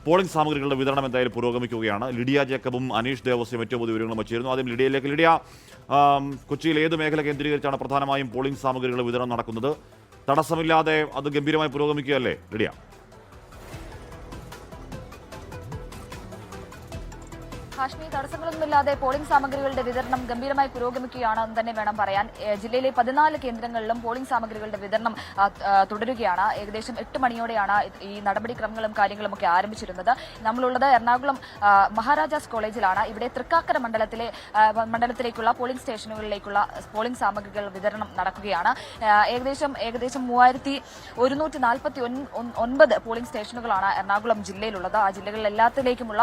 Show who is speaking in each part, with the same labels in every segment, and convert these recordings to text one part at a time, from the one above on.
Speaker 1: Polling സാമഗ്രികളുടെ വിതരണം എന്തായാലും പുരോഗമിക്കുകയാണ്. ലിഡിയ ജേക്കബും അനീഷ് ദേവസ്യം ഏറ്റവും പുതിയ വിവരങ്ങളും വച്ചിരുന്നു. ആദ്യം ലിഡിയയിലേക്ക്. ലിഡിയ, കൊച്ചിയിൽ ഏത് മേഖല കേന്ദ്രീകരിച്ചാണ് പ്രധാനമായും പോളിംഗ് സാമഗ്രികളുടെ വിതരണം നടക്കുന്നത്? തടസ്സമില്ലാതെ അത് ഗംഭീരമായി പുരോഗമിക്കുകയല്ലേ ലിഡിയ?
Speaker 2: കാശ്മീർ തടസ്സങ്ങളൊന്നുമില്ലാതെ പോളിംഗ് സാമഗ്രികളുടെ വിതരണം ഗംഭീരമായി പുരോഗമിക്കുകയാണെന്ന് തന്നെ വേണം പറയാൻ. ജില്ലയിലെ 14 കേന്ദ്രങ്ങളിലും പോളിംഗ് സാമഗ്രികളുടെ വിതരണം തുടരുകയാണ്. ഏകദേശം 8 മണിയോടെയാണ് ഈ നടപടിക്രമങ്ങളും കാര്യങ്ങളും ഒക്കെ ആരംഭിച്ചിരുന്നത്. നമ്മളുള്ളത് എറണാകുളം മഹാരാജാസ് കോളേജിലാണ്. ഇവിടെ തൃക്കാക്കര മണ്ഡലത്തിലേക്കുള്ള പോളിംഗ് സ്റ്റേഷനുകളിലേക്കുള്ള പോളിംഗ് സാമഗ്രികൾ വിതരണം നടക്കുകയാണ്. ഏകദേശം 3149 പോളിംഗ് സ്റ്റേഷനുകളാണ് എറണാകുളം ജില്ലയിലുള്ളത്. ആ ജില്ലകളിൽ എല്ലാത്തിലേക്കുമുള്ള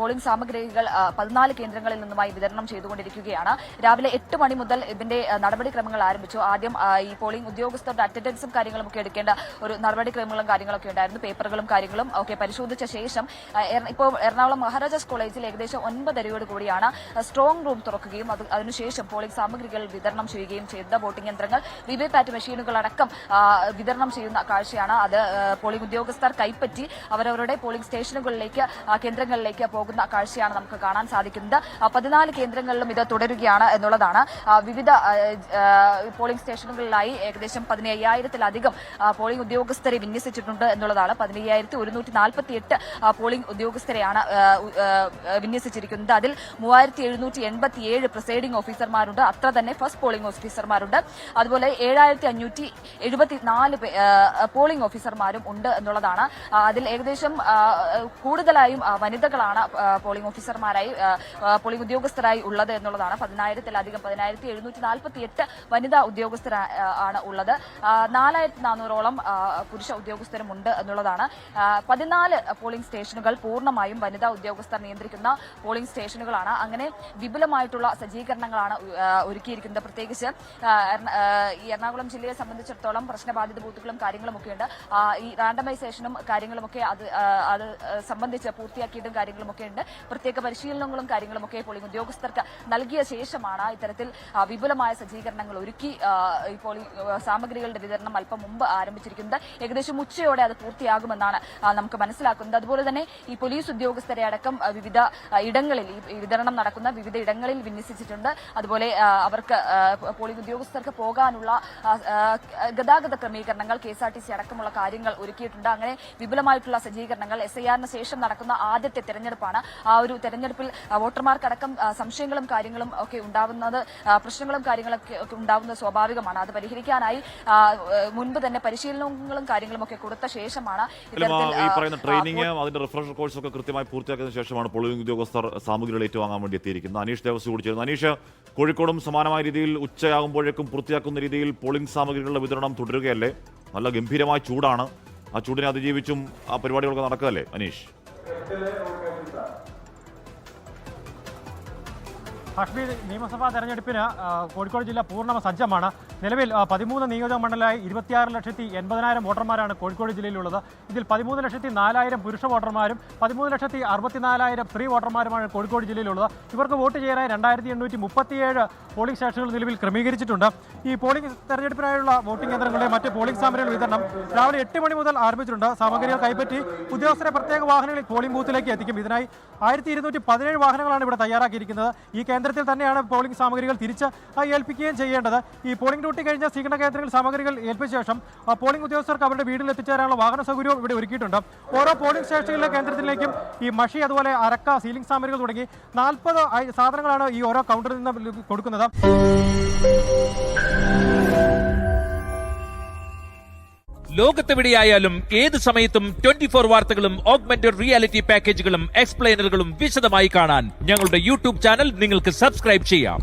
Speaker 2: പോളിംഗ് സാമഗ്രികൾ 14 കേന്ദ്രങ്ങളിൽ നിന്നുമായി വിതരണം ചെയ്തുകൊണ്ടിരിക്കുകയാണ്. രാവിലെ 8 മണി മുതൽ ഇതിന്റെ നടപടിക്രമങ്ങൾ ആരംഭിച്ചു. ആദ്യം ഈ പോളിംഗ് ഉദ്യോഗസ്ഥരുടെ അറ്റൻഡൻസും കാര്യങ്ങളും ഒക്കെ എടുക്കേണ്ട ഒരു നടപടിക്രമങ്ങളും കാര്യങ്ങളൊക്കെ ഉണ്ടായിരുന്നു. പേപ്പറുകളും കാര്യങ്ങളും ഒക്കെ പരിശോധിച്ച ശേഷം ഇപ്പോൾ എറണാകുളം മഹാരാജാസ് കോളേജിൽ ഏകദേശം 9:30 കൂടിയാണ് സ്ട്രോങ് റൂം തുറക്കുകയും അതിനുശേഷം പോളിംഗ് സാമഗ്രികൾ വിതരണം ചെയ്യുകയും ചെയ്ത വോട്ടിംഗ് യന്ത്രങ്ങൾ, വിവിപാറ്റ് മെഷീനുകൾ അടക്കം വിതരണം ചെയ്യുന്ന കാഴ്ചയാണ്. അത് പോളിംഗ് ഉദ്യോഗസ്ഥർ കൈപ്പറ്റി അവരവരുടെ പോളിംഗ് സ്റ്റേഷനുകളിലേക്ക് കേന്ദ്രങ്ങളിലേക്ക് പോകുന്ന കാഴ്ചയാണ് നമുക്ക് കാണാൻ സാധിക്കുന്നത്. 14 കേന്ദ്രങ്ങളിലും ഇത് തുടരുകയാണ് എന്നുള്ളതാണ്. വിവിധ പോളിംഗ് സ്റ്റേഷനുകളിലായി ഏകദേശം 15,000-ലധികം പോളിംഗ് ഉദ്യോഗസ്ഥരെ വിന്യസിച്ചിട്ടുണ്ട് എന്നുള്ളതാണ്. 15,148 പോളിംഗ് ഉദ്യോഗസ്ഥരെയാണ് വിന്യസിച്ചിരിക്കുന്നത്. അതിൽ 3,787 പ്രിസൈഡിംഗ് ഓഫീസർമാരുണ്ട്. അത്ര തന്നെ ഫസ്റ്റ് പോളിംഗ് ഓഫീസർമാരുണ്ട്. അതുപോലെ 7,574 പോളിംഗ് ഓഫീസർമാരും ഉണ്ട് എന്നുള്ളതാണ്. അതിൽ ഏകദേശം കൂടുതലായും വനിതകളാണ് പോളിംഗ് ഓഫീസർമാരായി പോളിംഗ് ഉദ്യോഗസ്ഥരായി ഉള്ളത് എന്നുള്ളതാണ്. 10,000-ലധികം 10,748 വനിതാ ഉദ്യോഗസ്ഥരാണ് ഉള്ളത്. 4,400ഓളം പുരുഷ ഉദ്യോഗസ്ഥരുമുണ്ട് എന്നുള്ളതാണ്. 14 പോളിംഗ് സ്റ്റേഷനുകൾ പൂർണ്ണമായും വനിതാ ഉദ്യോഗസ്ഥർ നിയന്ത്രിക്കുന്ന പോളിംഗ് സ്റ്റേഷനുകളാണ്. അങ്ങനെ വിപുലമായിട്ടുള്ള സജ്ജീകരണങ്ങളാണ് ഒരുക്കിയിരിക്കുന്നത്. പ്രത്യേകിച്ച് ഈ എറണാകുളം ജില്ലയെ സംബന്ധിച്ചിടത്തോളം പ്രശ്നബാധിത ബൂത്തുകളും കാര്യങ്ങളും ഒക്കെയുണ്ട്. ഈ റാൻഡമൈസേഷനും കാര്യങ്ങളുമൊക്കെ അത് സംബന്ധിച്ച് പൂർത്തിയാക്കിയിട്ടും കാര്യങ്ങളുമൊക്കെ ഉണ്ട്. പ്രത്യേക പരിശീലനങ്ങളും കാര്യങ്ങളുമൊക്കെ പോളിംഗ് ഉദ്യോഗസ്ഥർക്ക് നൽകിയ ശേഷമാണ് ഇത്തരത്തിൽ വിപുലമായ സജ്ജീകരണങ്ങൾ ഒരുക്കി ഈ പോളിംഗ് സാമഗ്രികളുടെ വിതരണം അല്പം മുമ്പ് ആരംഭിച്ചിരിക്കുന്നത്. ഏകദേശം ഉച്ചയോടെ അത് പൂർത്തിയാകുമെന്നാണ് നമുക്ക് മനസ്സിലാക്കുന്നത്. അതുപോലെ തന്നെ ഈ പോലീസ് ഉദ്യോഗസ്ഥരെ അടക്കം വിവിധ ഇടങ്ങളിൽ ഈ വിതരണം നടക്കുന്ന വിവിധ ഇടങ്ങളിൽ വിന്യസിച്ചിട്ടുണ്ട്. അതുപോലെ അവർക്ക് പോളിംഗ് ഉദ്യോഗസ്ഥർക്ക് പോകാനുള്ള ഗതാഗത ക്രമീകരണങ്ങൾ, KSRTC അടക്കമുള്ള കാര്യങ്ങൾ ഒരുക്കിയിട്ടുണ്ട്. അങ്ങനെ വിപുലമായിട്ടുള്ള സജ്ജീകരണങ്ങൾ. SIR-ന് ശേഷം നടക്കുന്ന ആദ്യത്തെ തെരഞ്ഞെടുപ്പാണ്. ആ ഒരു തെരഞ്ഞെടുപ്പിൽ വോട്ടർമാർക്കടക്കം സംശയങ്ങളും കാര്യങ്ങളും ഒക്കെ ഉണ്ടാവുന്നത്, പ്രശ്നങ്ങളും കാര്യങ്ങളൊക്കെ ഉണ്ടാവുന്നത് സ്വാഭാവികമാണ്. അത് പരിഹരിക്കാനായി മുൻപ് തന്നെ പരിശീലനങ്ങളും കാര്യങ്ങളും ഒക്കെ കൊടുത്ത ശേഷമാണ്
Speaker 1: ട്രെയിനിങ്, അതിന്റെ റിഫ്രഷർ കോഴ്സ് ഒക്കെ കൃത്യമായി പൂർത്തിയാക്കിയതിനു ശേഷമാണ് പോളിംഗ് ഉദ്യോഗസ്ഥർ സാമഗ്രികൾ ഏറ്റുവാങ്ങാൻ വേണ്ടി എത്തിയിരിക്കുന്നത്. അനീഷ് ദേവസ്യം കൂടി ചേരുന്നു. അനീഷ്, കോഴിക്കോടും സമാനമായ രീതിയിൽ ഉച്ചയാകുമ്പോഴേക്കും പൂർത്തിയാക്കുന്ന രീതിയിൽ പോളിംഗ് സാമഗ്രികളുടെ വിതരണം തുടരുകയല്ലേ? നല്ല ഗംഭീരമായ ചൂടാണ്. ആ ചൂടിനെ അതിജീവിച്ചും ആ പരിപാടികളൊക്കെ നടക്കുകയല്ലേ അനീഷ്?
Speaker 3: കാശ്മീർ നിയമസഭാ തെരഞ്ഞെടുപ്പിന് കോഴിക്കോട് ജില്ല പൂർണ്ണ സജ്ജമാണ്. നിലവിൽ 13 നിയോജക മണ്ഡലമായി 26,80,000 വോട്ടർമാരാണ് കോഴിക്കോട് ജില്ലയിലുള്ളത്. ഇതിൽ 13,04,000 പുരുഷ വോട്ടർമാരും 13,64,000 സ്ത്രീ വോട്ടർമാരുമാണ് കോഴിക്കോട് ജില്ലയിലുള്ളത്. ഇവർക്ക് വോട്ട് ചെയ്യാനായി 2,837 പോളിംഗ് സ്റ്റേഷനുകൾ നിലവിൽ ക്രമീകരിച്ചിട്ടുണ്ട്. ഈ പോളിംഗ് തെരഞ്ഞെടുപ്പിനായുള്ള വോട്ടിംഗ് യന്ത്രങ്ങളുടെ മറ്റ് പോളിംഗ് സാമഗ്രികളുടെ വിതരണം രാവിലെ 8 മണി മുതൽ ആരംഭിച്ചിട്ടുണ്ട്. സാമഗ്രികൾ കൈപ്പറ്റി ഉദ്യോഗസ്ഥരെ പ്രത്യേക വാഹനങ്ങളിൽ പോളിംഗ് ബൂത്തിലേക്ക് എത്തിക്കും. ഇതിനായി 1217 വാഹനങ്ങളാണ് ഇവിടെ തയ്യാറാക്കിയിരിക്കുന്നത്. ഈ കേന്ദ്രത്തിൽ തന്നെയാണ് പോളിംഗ് സാമഗ്രികൾ തിരിച്ച് ഏൽപ്പിക്കുകയും ചെയ്യേണ്ടത്. ഈ പോളിംഗ് ഡ്യൂട്ടി കഴിഞ്ഞ സ്വീകരണ കേന്ദ്രങ്ങളിൽ സാമഗ്രികൾ ഏൽപ്പിച്ച ശേഷം പോളിംഗ് ഉദ്യോഗസ്ഥർക്ക് അവരുടെ വീട്ടിൽ എത്തിച്ചേരാനുള്ള വാഹന സൗകര്യവും ഇവിടെ ഒരുക്കിയിട്ടുണ്ട്. ഓരോ പോളിംഗ് സ്റ്റേഷനിലെ കേന്ദ്രത്തിലേക്കും ഈ മഷി, അതുപോലെ അരക്ക, സീലിംഗ് സാമഗ്രികൾ തുടങ്ങി 40 സാധനങ്ങളാണ് ഈ ഓരോ കൗണ്ടറിൽ നിന്ന് കൊടുക്കുന്നത്.
Speaker 4: ലോകത്തെവിടെയായാലും ഏത് സമയത്തും 24 വാർത്തകളും ഓഗ്മെന്റഡ് റിയാലിറ്റി പാക്കേജുകളും എക്സ്പ്ലെയിനറുകളും വിശദമായി കാണാൻ ഞങ്ങളുടെ യൂട്യൂബ് ചാനൽ നിങ്ങൾക്ക് സബ്സ്ക്രൈബ് ചെയ്യാം.